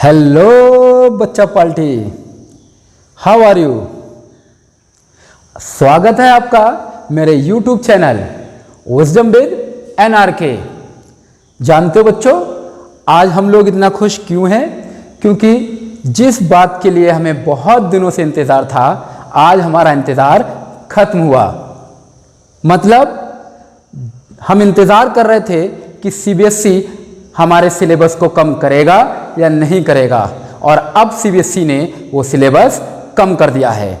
Hello बच्चा party, how are you. स्वागत है आपका मेरे YouTube channel wisdom with NRK। जानते हो बच्चों, आज हम लोग इतना खुश क्यों हैं? क्योंकि जिस बात के लिए हमें बहुत दिनों से इंतज़ार था, आज हमारा इंतज़ार खत्म हुआ। मतलब हम इंतज़ार कर रहे थे कि CBSE हमारे सिलेबस को कम करेगा या नहीं करेगा, और अब CBSE ने वो सिलेबस कम कर दिया है।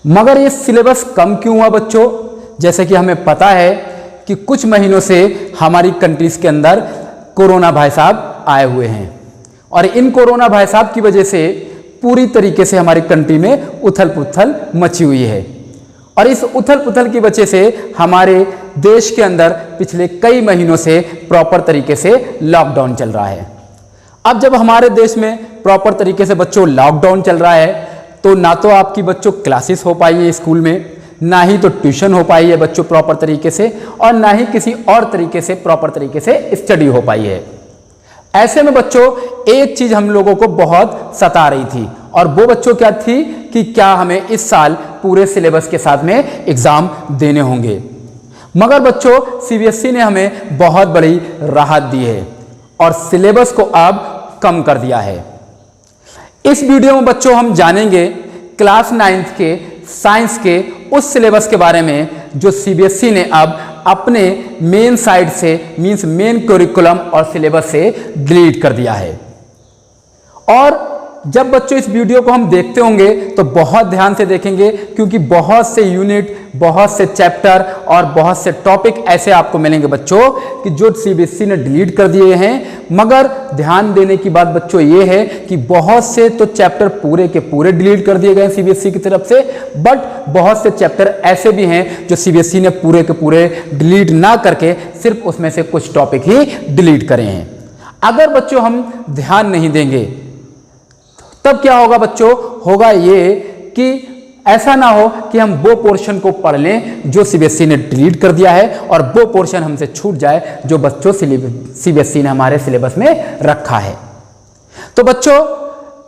मगर ये सिलेबस कम क्यों हुआ बच्चों? जैसे कि हमें पता है कि कुछ महीनों से हमारी कंट्रीज के अंदर कोरोना भाई साहब आए हुए हैं, और इन कोरोना भाई साहब की वजह से पूरी तरीके से हमारी कंट्री में उथल पुथल मची हुई है। और इस उथल पुथल की वजह से हमारे देश के अंदर पिछले कई महीनों से प्रॉपर तरीके से लॉकडाउन चल रहा है। अब जब हमारे देश में प्रॉपर तरीके से बच्चों लॉकडाउन चल रहा है, तो ना तो आपकी बच्चों क्लासेस हो पाई है स्कूल में, ना ही तो ट्यूशन हो पाई है बच्चों प्रॉपर तरीके से, और ना ही किसी और तरीके से प्रॉपर तरीके से स्टडी हो पाई है। ऐसे में बच्चों एक चीज हम लोगों को बहुत सता रही थी, और वो बच्चों क्या थी कि क्या हमें इस साल पूरे सिलेबस के साथ में एग्जाम देने होंगे। मगर बच्चों CBSE ने हमें बहुत बड़ी राहत दी है और सिलेबस को अब कम कर दिया है। इस वीडियो में बच्चों हम जानेंगे क्लास 9th के साइंस के उस सिलेबस के बारे में जो CBSE ने अब अपने मेन साइड से मींस मेन करिकुलम और सिलेबस से डिलीट कर दिया है। और जब बच्चों इस वीडियो को हम देखते होंगे तो बहुत ध्यान से देखेंगे, क्योंकि बहुत से यूनिट, बहुत से चैप्टर और बहुत से टॉपिक ऐसे आपको मिलेंगे बच्चों कि जो CBSE ने डिलीट कर दिए हैं। मगर ध्यान देने की बात बच्चों ये है कि बहुत से तो चैप्टर पूरे के पूरे डिलीट कर दिए गए CBSE की तरफ से, बट बहुत से चैप्टर ऐसे भी हैं जो CBSE ने पूरे के पूरे डिलीट ना करके सिर्फ उसमें से कुछ टॉपिक ही डिलीट करे हैं। अगर बच्चों हम ध्यान नहीं देंगे तब क्या होगा बच्चों? होगा ये कि ऐसा ना हो कि हम वो पोर्शन को पढ़ लें जो CBSE ने डिलीट कर दिया है, और वो पोर्शन हमसे छूट जाए जो बच्चों CBSE ने हमारे सिलेबस में रखा है। तो बच्चों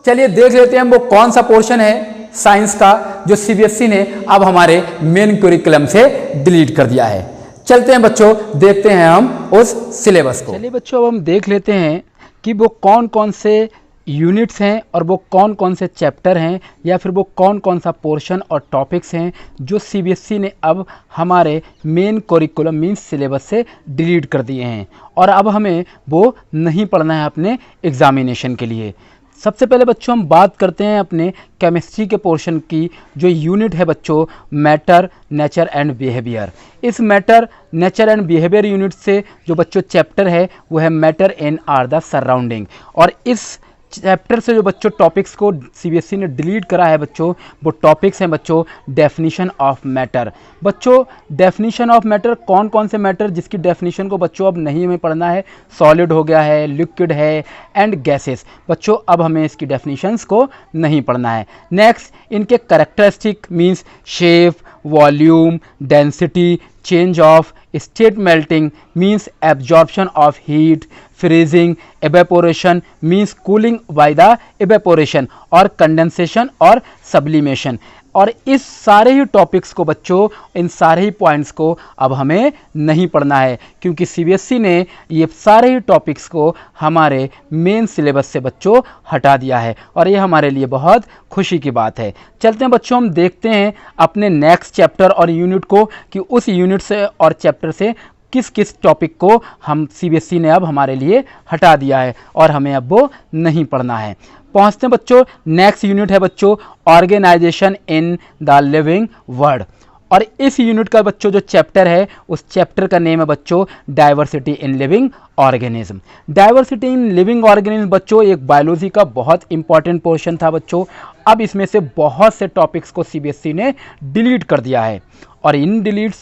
चलिए देख लेते हैं वो कौन सा पोर्शन है साइंस का जो CBSE ने अब हमारे मेन करिकुलम से डिलीट कर दिया है। चलते हैं बच्चों, देखते हैं हम उस सिलेबस को। चलिए बच्चों, अब हम देख लेते हैं कि वो कौन कौन से यूनिट्स हैं और वो कौन कौन से चैप्टर हैं, या फिर वो कौन कौन सा पोर्शन और टॉपिक्स हैं जो CBSE ने अब हमारे मेन करिकुलम मीन्स सिलेबस से डिलीट कर दिए हैं, और अब हमें वो नहीं पढ़ना है अपने एग्जामिनेशन के लिए। सबसे पहले बच्चों हम बात करते हैं अपने केमिस्ट्री के पोर्शन की, जो यूनिट है बच्चों मैटर, नेचर एंड बिहेवियर। इस matter, nature and behaviour unit से जो बच्चों चैप्टर है वो है matter in are the surrounding, और इस चैप्टर से जो बच्चों टॉपिक्स को CBSE ने डिलीट करा है बच्चों, वो टॉपिक्स हैं बच्चों डेफिनेशन ऑफ मैटर। बच्चों डेफिनेशन ऑफ मैटर, कौन कौन से मैटर जिसकी डेफिनेशन को बच्चों अब नहीं हमें पढ़ना है, सॉलिड हो गया है, लिक्विड है एंड गैसेस। बच्चों अब हमें इसकी डेफिनेशंस को नहीं पढ़ना है। नेक्स्ट इनके characteristic means shape, volume, density, change of state, melting means absorption of heat, freezing, evaporation means cooling by the evaporation, और कंडेंसेशन और सब्लिमेशन। और इस सारे ही टॉपिक्स को बच्चों, इन सारे ही पॉइंट्स को अब हमें नहीं पढ़ना है, क्योंकि CBSE ने ये सारे ही टॉपिक्स को हमारे मेन सिलेबस से बच्चों हटा दिया है, और ये हमारे लिए बहुत खुशी की बात है। चलते हैं बच्चों, हम देखते हैं अपने नेक्स्ट चैप्टर और यूनिट को कि उस यूनिट से और चैप्टर से किस किस टॉपिक को हम CBSE ने अब हमारे लिए हटा दिया है और हमें अब वो नहीं पढ़ना है। पहुंचते हैं बच्चों, नेक्स्ट यूनिट है बच्चों organization in the living world, और इस यूनिट का बच्चों जो चैप्टर है उस चैप्टर का नेम है बच्चों diversity in living organism. Diversity in living organism बच्चों एक बायोलॉजी का बहुत इंपॉर्टेंट पोर्शन था बच्चों। अब इसमें से बहुत से टॉपिक्स को CBSE ने डिलीट कर दिया है, और इन डिलीट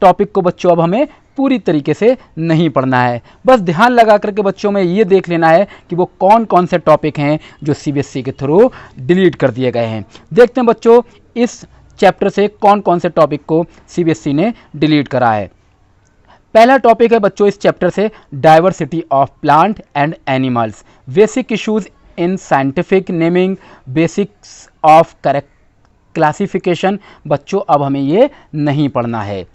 टॉपिक को बच्चों अब हमें पूरी तरीके से नहीं पढ़ना है। बस ध्यान लगा करके बच्चों में ये देख लेना है कि वो कौन कौन से टॉपिक हैं जो CBSE के थ्रू डिलीट कर दिए गए हैं। देखते हैं बच्चों इस चैप्टर से कौन कौन से टॉपिक को CBSE ने डिलीट करा है। पहला टॉपिक है बच्चों इस चैप्टर से diversity of plant and animals, basic issues in scientific naming, basics of classification. बच्चों अब हमें ये नहीं पढ़ना है।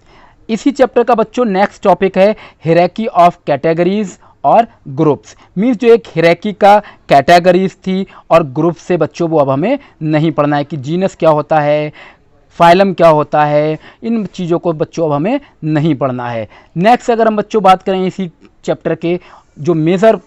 इसी चैप्टर का बच्चों नेक्स्ट टॉपिक है हायरार्की ऑफ कैटेगरीज और ग्रुप्स, मीन्स जो एक हायरार्की का कैटेगरीज थी और ग्रुप से बच्चों वो अब हमें नहीं पढ़ना है कि जीनस क्या होता है, फाइलम क्या होता है, इन चीज़ों को बच्चों अब हमें नहीं पढ़ना है। नेक्स्ट अगर हम बच्चों बात करें इसी चैप्टर के जो मेजर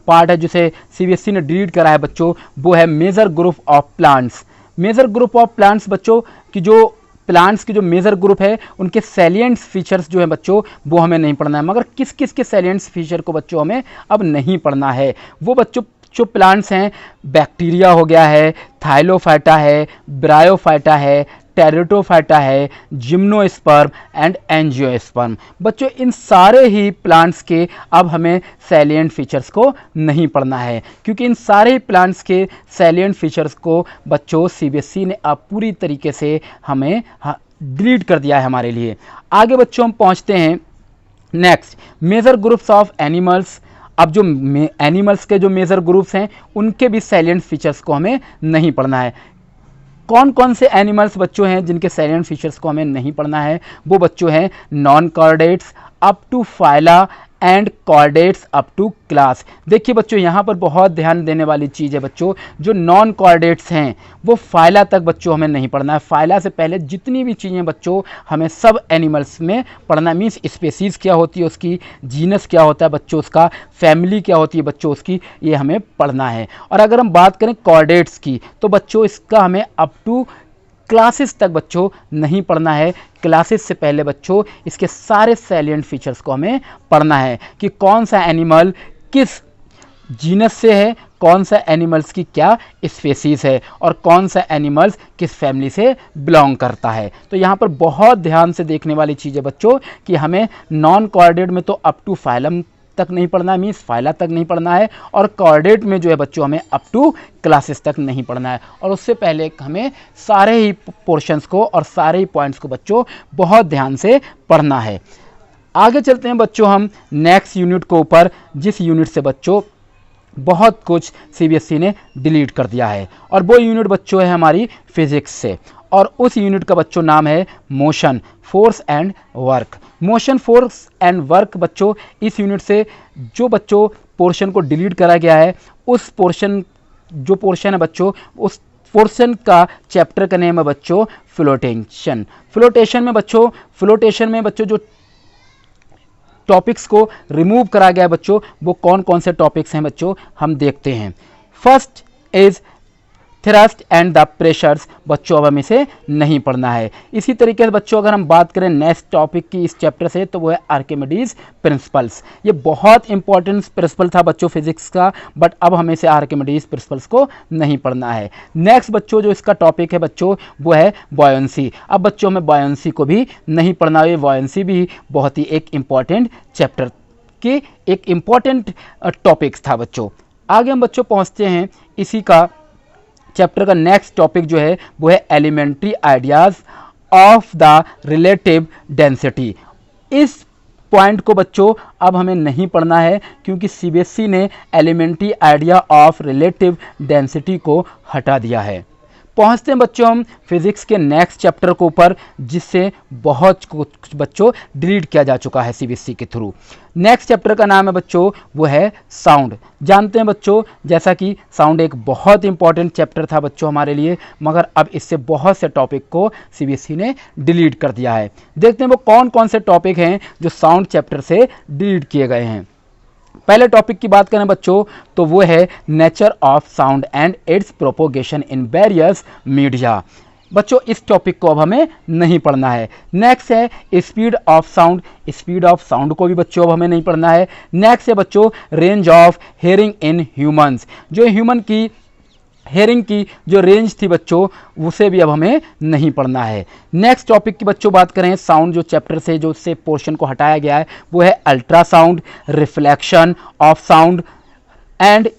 पार्ट है जिसे सीबीएसई ने डिलीट करा है बच्चों, वो है major group of plants. Major group of plants बच्चों की जो प्लांट्स की जो मेजर ग्रुप है उनके सैलिएंट फीचर्स जो है बच्चों वो हमें नहीं पढ़ना है। मगर किस किस के सैलिएंट फीचर को बच्चों हमें अब नहीं पढ़ना है, वो बच्चों जो प्लांट्स हैं, बैक्टीरिया हो गया है, थाइलोफाइटा है, ब्रायोफाइटा है, टेरिटोफाइटा है, जिम्नोस्पर्म एंड एंजियोस्पर्म। बच्चों इन सारे ही प्लांट्स के अब हमें सैलिएंट फीचर्स को नहीं पढ़ना है, क्योंकि इन सारे ही प्लांट्स के सैलिएंट फीचर्स को बच्चों सीबीएसई ने अब पूरी तरीके से हमें डिलीट कर दिया है हमारे लिए। आगे बच्चों हम पहुंचते हैं next major groups of animals. अब जो एनिमल्स के जो मेजर ग्रुप्स हैं उनके भी सैलिएंट फीचर्स को हमें नहीं पढ़ना है। कौन कौन से एनिमल्स बच्चों हैं जिनके सैलिएंट फीचर्स को हमें नहीं पढ़ना है, वो बच्चों हैं non chordates up to phyla and chordates up to class. देखिए बच्चों यहाँ पर बहुत ध्यान देने वाली चीज़ है बच्चों, जो नॉन कॉर्डेट्स हैं वो फाइला तक बच्चों हमें नहीं पढ़ना है। फाइला से पहले जितनी भी चीज़ें बच्चों हमें सब एनिमल्स में पढ़ना है, मीन्स स्पेसीज़ क्या होती है उसकी, जीनस क्या होता है बच्चों उसका, फैमिली क्या होती है बच्चों उसकी, ये हमें पढ़ना है। और अगर हम बात करें कॉर्डेट्स की तो बच्चों इसका हमें अप टू क्लासेस तक बच्चों नहीं पढ़ना है। क्लासेस से पहले बच्चों इसके सारे सैलिएंट फीचर्स को हमें पढ़ना है कि कौन सा एनिमल किस जीनस से है, कौन सा एनिमल्स की क्या स्पेसीज है और कौन सा एनिमल्स किस फैमिली से बिलोंग करता है। तो यहाँ पर बहुत ध्यान से देखने वाली चीज़ है बच्चों कि हमें नॉन कॉर्डेट में तो अप टू फाइलम तक नहीं पढ़ना है, मीन्स फाइला तक नहीं पढ़ना है, और कॉर्डेट में जो है बच्चों हमें अप टू क्लासेस तक नहीं पढ़ना है। और उससे पहले हमें सारे ही पोर्शंस को और सारे ही पॉइंट्स को बच्चों बहुत ध्यान से पढ़ना है। आगे चलते हैं बच्चों हम नेक्स्ट यूनिट को ऊपर, जिस यूनिट से बच्चों बहुत कुछ सीबीएसई ने डिलीट कर दिया है, और वो यूनिट बच्चों है हमारी फिजिक्स से, और उस यूनिट का बच्चों नाम है motion force and work. Motion force and work बच्चों इस यूनिट से जो बच्चों पोर्शन को डिलीट करा गया है, उस पोर्शन जो पोर्शन है बच्चों उस पोर्शन का चैप्टर का नेम है बच्चों फ्लोटेशन। फ्लोटेशन में बच्चों जो टॉपिक्स को रिमूव करा गया है बच्चों वो कौन कौन से टॉपिक्स हैं बच्चों हम देखते हैं। First is thrust and the pressures, बच्चों अब हमें इसे नहीं पढ़ना है। इसी तरीके से बच्चों अगर हम बात करें नेक्स्ट टॉपिक की इस चैप्टर से तो वो है आर्किमिडीज प्रिंसिपल्स। ये बहुत इंपॉर्टेंट प्रिंसिपल था बच्चों फिजिक्स का, बट अब हमें से आर्किमिडीज प्रिंसिपल्स को नहीं पढ़ना है। नेक्स्ट बच्चों जो इसका टॉपिक है बच्चों वो है बॉयंसी। अब बच्चों हमें बॉयंसी को भी नहीं पढ़ना है, बॉयंसी भी बहुत ही एक इम्पॉर्टेंट चैप्टर की एक इम्पॉर्टेंट टॉपिक्स था बच्चों। आगे हम बच्चों पहुँचते हैं इसी का चैप्टर का नेक्स्ट टॉपिक जो है वो है elementary ideas of the relative density. इस पॉइंट को बच्चों अब हमें नहीं पढ़ना है, क्योंकि सीबीएसई ने elementary idea of relative density को हटा दिया है। पहुंचते हैं बच्चों हम फिजिक्स के नेक्स्ट चैप्टर के ऊपर, जिससे बहुत कुछ बच्चों डिलीट किया जा चुका है सीबीएसई के थ्रू। नेक्स्ट चैप्टर का नाम है बच्चों वो है साउंड। जानते हैं बच्चों जैसा कि साउंड एक बहुत इंपॉर्टेंट चैप्टर था बच्चों हमारे लिए, मगर अब इससे बहुत से टॉपिक को सीबीएसई ने डिलीट कर दिया है। देखते हैं वो कौन कौन से टॉपिक हैं जो साउंड चैप्टर से डिलीट किए गए हैं। पहले टॉपिक की बात करें बच्चों तो वो है nature of sound and it's propagation in various media. बच्चों इस टॉपिक को अब हमें नहीं पढ़ना है। नेक्स्ट है speed of sound. Speed of sound को भी बच्चों अब हमें नहीं पढ़ना है। नेक्स्ट है बच्चों range of hearing in humans. जो ह्यूमन की हेयरिंग की जो रेंज थी बच्चों उसे भी अब हमें नहीं पढ़ना है। नेक्स्ट टॉपिक की बच्चों बात करें साउंड जो चैप्टर से जो से पोर्शन को हटाया गया है वो है ultrasound, reflection of sound and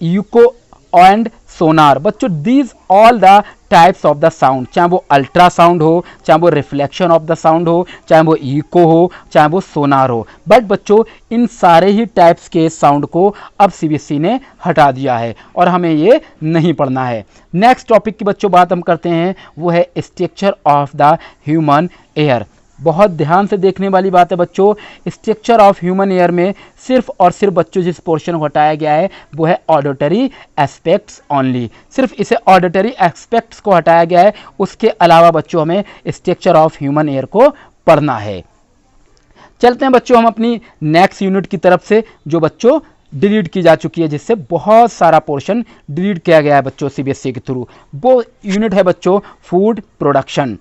and sonar. बच्चों these all the types of the sound, चाहे वो अल्ट्रासाउंड हो, चाहे वो रिफ्लेक्शन ऑफ द साउंड हो, चाहे वो इको हो, चाहे वो सोनार हो, बट बच्चों इन सारे ही टाइप्स के साउंड को अब सीबीएसई ने हटा दिया है और हमें ये नहीं पढ़ना है। नेक्स्ट टॉपिक की बच्चों बात हम करते हैं, वो है structure of the human air. बहुत ध्यान से देखने वाली बात है बच्चों, स्ट्रक्चर ऑफ ह्यूमन एयर में सिर्फ और सिर्फ बच्चों जिस पोर्शन को हटाया गया है वो है ऑडिटरी एस्पेक्ट्स ओनली। सिर्फ इसे ऑडिटरी एस्पेक्ट्स को हटाया गया है, उसके अलावा बच्चों हमें स्ट्रक्चर ऑफ ह्यूमन एयर को पढ़ना है। चलते हैं बच्चों हम अपनी नेक्स्ट यूनिट की तरफ से, जो बच्चों डिलीट की जा चुकी है, जिससे बहुत सारा पोर्शन डिलीट किया गया है बच्चों सीबीएसई के थ्रू। वो यूनिट है बच्चों फूड प्रोडक्शन।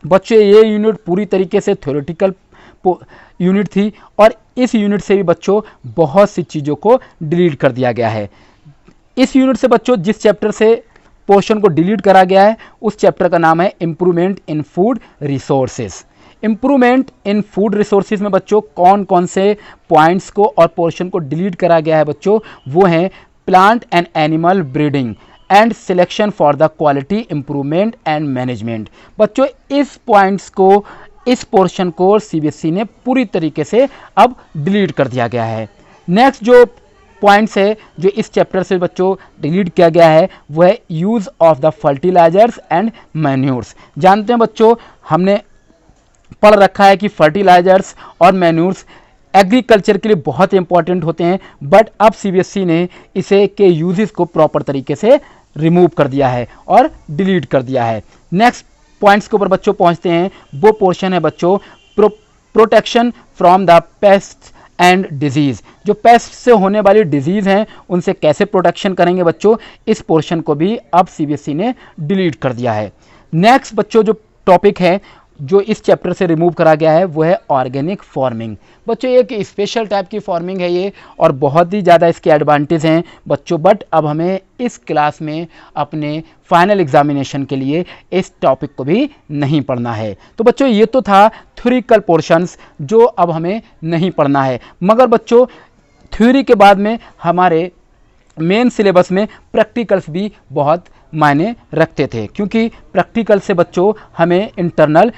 बच्चों ये यूनिट पूरी तरीके से थ्योरेटिकल यूनिट थी और इस यूनिट से भी बच्चों बहुत सी चीज़ों को डिलीट कर दिया गया है। इस यूनिट से बच्चों जिस चैप्टर से पोर्शन को डिलीट करा गया है उस चैप्टर का नाम है improvement in food resources. Improvement in food resources में बच्चों कौन कौन से पॉइंट्स को और पोर्शन को डिलीट करा गया है बच्चों, वो हैं plant and animal breeding and selection for the quality improvement and management. बच्चों इस पॉइंट्स को, इस पोर्शन को सीबीएसई ने पूरी तरीके से अब डिलीट कर दिया गया है। नेक्स्ट जो पॉइंट्स है जो इस चैप्टर से बच्चों डिलीट किया गया है वो है use of the fertilizers and manures. जानते हैं बच्चों हमने पढ़ रखा है कि फर्टिलाइजर्स और मैन्यूर्स एग्रीकल्चर के लिए बहुत इंपॉर्टेंट होते हैं, बट अब सीबीएसई ने इसे के यूजेस को प्रॉपर तरीके से रिमूव कर दिया है और डिलीट कर दिया है। नेक्स्ट पॉइंट्स के ऊपर बच्चों पहुंचते हैं, वो पोर्शन है बच्चों protection from the paste and disease. जो पेस्ट से होने वाली डिजीज़ हैं उनसे कैसे प्रोटेक्शन करेंगे बच्चों, इस पोर्शन को भी अब सीबीएसई ने डिलीट कर दिया है। नेक्स्ट बच्चों जो टॉपिक है जो इस चैप्टर से रिमूव करा गया है वो है ऑर्गेनिक फार्मिंग। बच्चों एक स्पेशल टाइप की फार्मिंग है ये और बहुत ही ज़्यादा इसके एडवांटेज हैं बच्चों, बट अब हमें इस क्लास में अपने फाइनल एग्जामिनेशन के लिए इस टॉपिक को भी नहीं पढ़ना है। तो बच्चों ये तो था थ्योरिकल पोर्शंस जो अब हमें नहीं पढ़ना है, मगर बच्चों थ्योरी के बाद में हमारे मेन सिलेबस में प्रैक्टिकल्स भी बहुत मायने रखते थे, क्योंकि प्रैक्टिकल से बच्चों हमें इंटरनल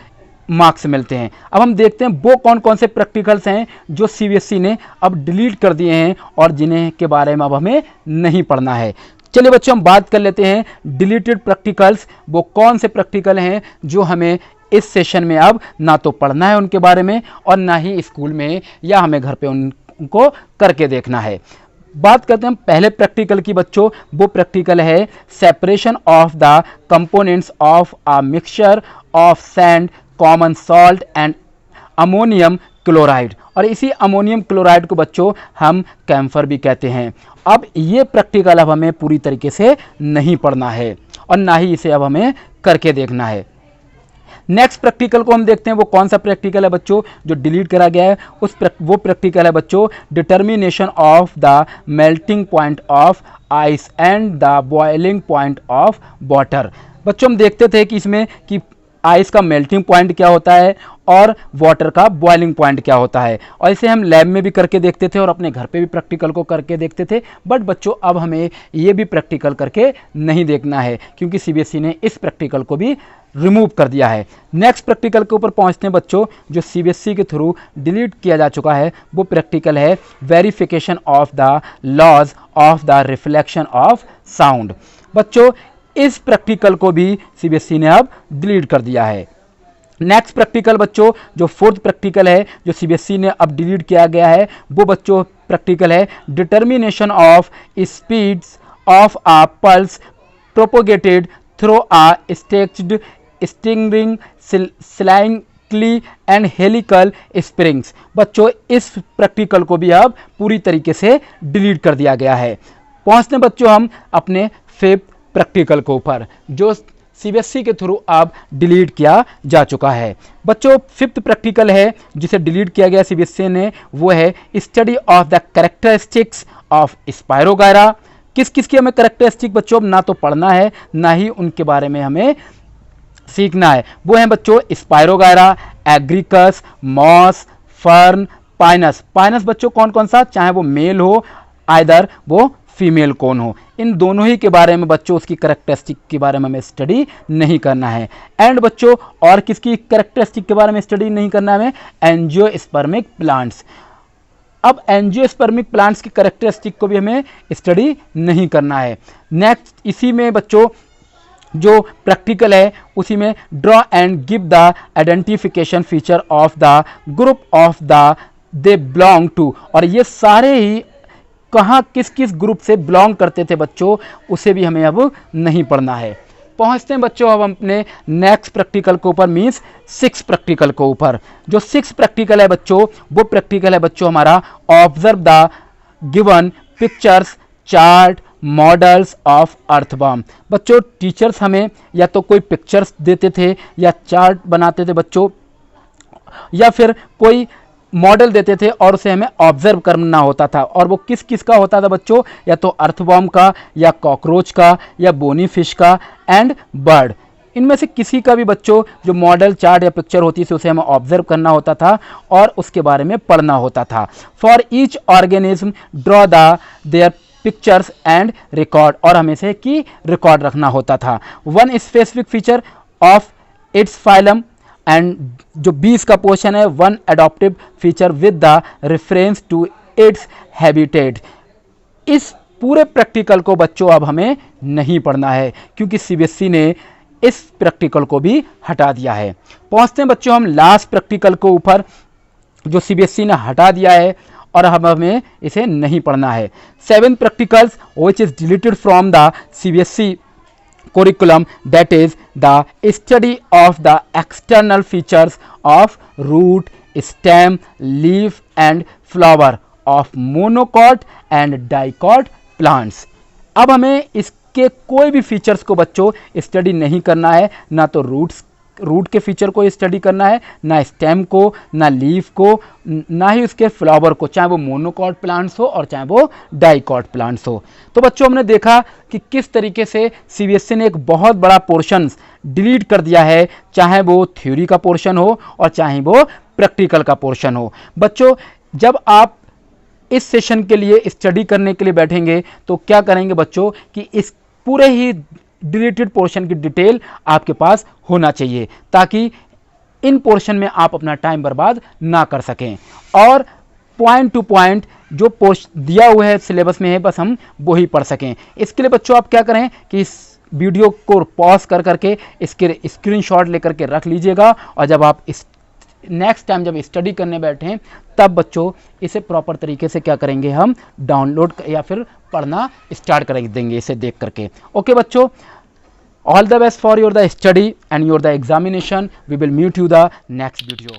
मार्क्स मिलते हैं। अब हम देखते हैं वो कौन कौन से प्रैक्टिकल्स हैं जो सीबीएसई ने अब डिलीट कर दिए हैं और जिन्हें के बारे में अब हमें नहीं पढ़ना है। चलिए बच्चों हम बात कर लेते हैं डिलीटेड प्रैक्टिकल्स, वो कौन से प्रैक्टिकल हैं जो हमें इस सेशन में अब ना तो पढ़ना है उनके बारे में और ना ही स्कूल में या हमें घर पे उनको करके देखना है। बात करते हैं पहले प्रैक्टिकल की बच्चों, वो प्रैक्टिकल है separation of the components of a mixture of sand, common salt and ammonium chloride. और इसी अमोनियम क्लोराइड को बच्चों हम कैम्फर भी कहते हैं। अब ये प्रैक्टिकल अब हमें पूरी तरीके से नहीं पढ़ना है और ना ही इसे अब हमें करके देखना है। नेक्स्ट प्रैक्टिकल को हम देखते हैं वो कौन सा प्रैक्टिकल है बच्चों जो डिलीट करा गया है, वो प्रैक्टिकल है बच्चों determination of the melting point of ice and the boiling point of water. बच्चों हम देखते थे कि इसमें कि आइस का मेल्टिंग पॉइंट क्या होता है और वाटर का बॉइलिंग पॉइंट क्या होता है, और इसे हम लैब में भी करके देखते थे और अपने घर पे भी प्रैक्टिकल को करके देखते थे। बट बच्चों अब हमें ये भी प्रैक्टिकल करके नहीं देखना है क्योंकि सीबीएसई ने इस प्रैक्टिकल को भी रिमूव कर दिया है। नेक्स्ट प्रैक्टिकल के ऊपर पहुंचते हैं बच्चों जो सीबीएसई के थ्रू डिलीट किया जा चुका है, वो प्रैक्टिकल है verification of the laws of the reflection of sound. बच्चों इस प्रैक्टिकल को भी सीबीएसई ने अब डिलीट कर दिया है। नेक्स्ट प्रैक्टिकल बच्चों जो फोर्थ प्रैक्टिकल है जो सीबीएसई ने अब डिलीट किया गया है, वो बच्चों प्रैक्टिकल है determination of speeds of a pulse propagated through a stretched string slinky and helical springs. बच्चों इस प्रैक्टिकल को भी अब पूरी तरीके से डिलीट कर दिया गया है। पहुंचते बच्चों हम अपने फिफ्थ प्रैक्टिकल के ऊपर जो सीबीएसई के थ्रू अब डिलीट किया जा चुका है। बच्चों फिफ्थ प्रैक्टिकल है जिसे डिलीट किया गया सीबीएसई ने, वो है study of the characteristics of spirogyra. किस किस की हमें कैरेक्टरिस्टिक बच्चों ना तो पढ़ना है ना ही उनके बारे में हमें सीखना है। वो हैं बच्चों spirogyra, agaricus, moss, fern, pinus. Pinus बच्चों कौन कौन सा, चाहे वो मेल हो आइदर वो फीमेल कौन हो, इन दोनों ही के बारे में बच्चों उसकी करेक्टरिस्टिक के बारे में हमें स्टडी नहीं करना है। एंड बच्चों और किसकी करेक्टरिस्टिक के बारे में स्टडी नहीं करना है हमें, एंजियोस्पर्मिक प्लांट्स। अब एंजियोस्पर्मिक प्लांट्स की करेक्टरिस्टिक को भी हमें स्टडी नहीं करना है। नेक्स्ट इसी में बच्चों जो प्रैक्टिकल है उसी में draw and give the identification feature of the group of the they belong to, और ये सारे ही कहाँ किस किस ग्रुप से बिलोंग करते थे बच्चों, उसे भी हमें अब नहीं पढ़ना है। पहुंचते हैं बच्चों अब हम अपने नेक्स्ट प्रैक्टिकल के ऊपर, मीन्स 6 प्रैक्टिकल के ऊपर। जो 6 प्रैक्टिकल है बच्चों, वो प्रैक्टिकल है बच्चों हमारा observe the given pictures chart models of earthworm. बच्चों टीचर्स हमें या तो कोई पिक्चर्स देते थे या चार्ट बनाते थे बच्चों, या फिर कोई मॉडल देते थे और उसे हमें ऑब्जर्व करना होता था। और वो किस किस का होता था बच्चों, या तो अर्थवर्म का या कॉकरोच का या बोनी फिश का एंड बर्ड। इनमें से किसी का भी बच्चों जो मॉडल चार्ट या पिक्चर होती थी उसे हमें ऑब्जर्व करना होता था और उसके बारे में पढ़ना होता था। For each organism draw the their pictures and record, और हमें से की रिकॉर्ड रखना होता था। One specific feature of its phylum, and जो 20 का पोर्शन है one adaptive feature with the reference to its habitat. इस पूरे प्रैक्टिकल को बच्चों अब हमें नहीं पढ़ना है क्योंकि सीबीएसई ने इस प्रैक्टिकल को भी हटा दिया है। पहुंचते हैं बच्चों हम लास्ट प्रैक्टिकल के ऊपर जो सीबीएसई ने हटा दिया है और अब हमें इसे नहीं पढ़ना है। 7 practicals which is deleted from the CBSE curriculum, that is the study of the external features of root, stem, leaf and flower of monocot and dicot plants। अब हमें इसके कोई भी फीचर्स को बच्चों स्टडी नहीं करना है, ना तो रूट के फीचर को स्टडी करना है, ना स्टेम को, ना लीफ को, ना ही उसके फ्लावर को, चाहे वो मोनोकॉट प्लांट्स हो और चाहे वो डाइकॉट प्लांट्स हो। तो बच्चों हमने देखा कि किस तरीके से सीबीएसई ने एक बहुत बड़ा पोर्शन डिलीट कर दिया है, चाहे वो थ्योरी का पोर्शन हो और चाहे वो प्रैक्टिकल का पोर्शन हो। बच्चों जब आप इस सेशन के लिए स्टडी करने के लिए बैठेंगे तो क्या करेंगे बच्चों कि इस पूरे ही डिलीटेड पोर्शन की डिटेल आपके पास होना चाहिए ताकि इन पोर्शन में आप अपना टाइम बर्बाद ना कर सकें और पॉइंट टू पॉइंट जो पोर्शन दिया हुआ है सिलेबस में है बस हम वो ही पढ़ सकें। इसके लिए बच्चों आप क्या करें कि इस वीडियो को पॉज कर करके इसके स्क्रीनशॉट लेकर के रख लीजिएगा और जब आप इस नेक्स्ट टाइम जब स्टडी करने बैठें तब बच्चों इसे प्रॉपर तरीके से क्या करेंगे हम डाउनलोड या फिर पढ़ना स्टार्ट कर देंगे इसे देख करके। ओके बच्चों, all the best for your the study and your the examination. We will meet you the next video.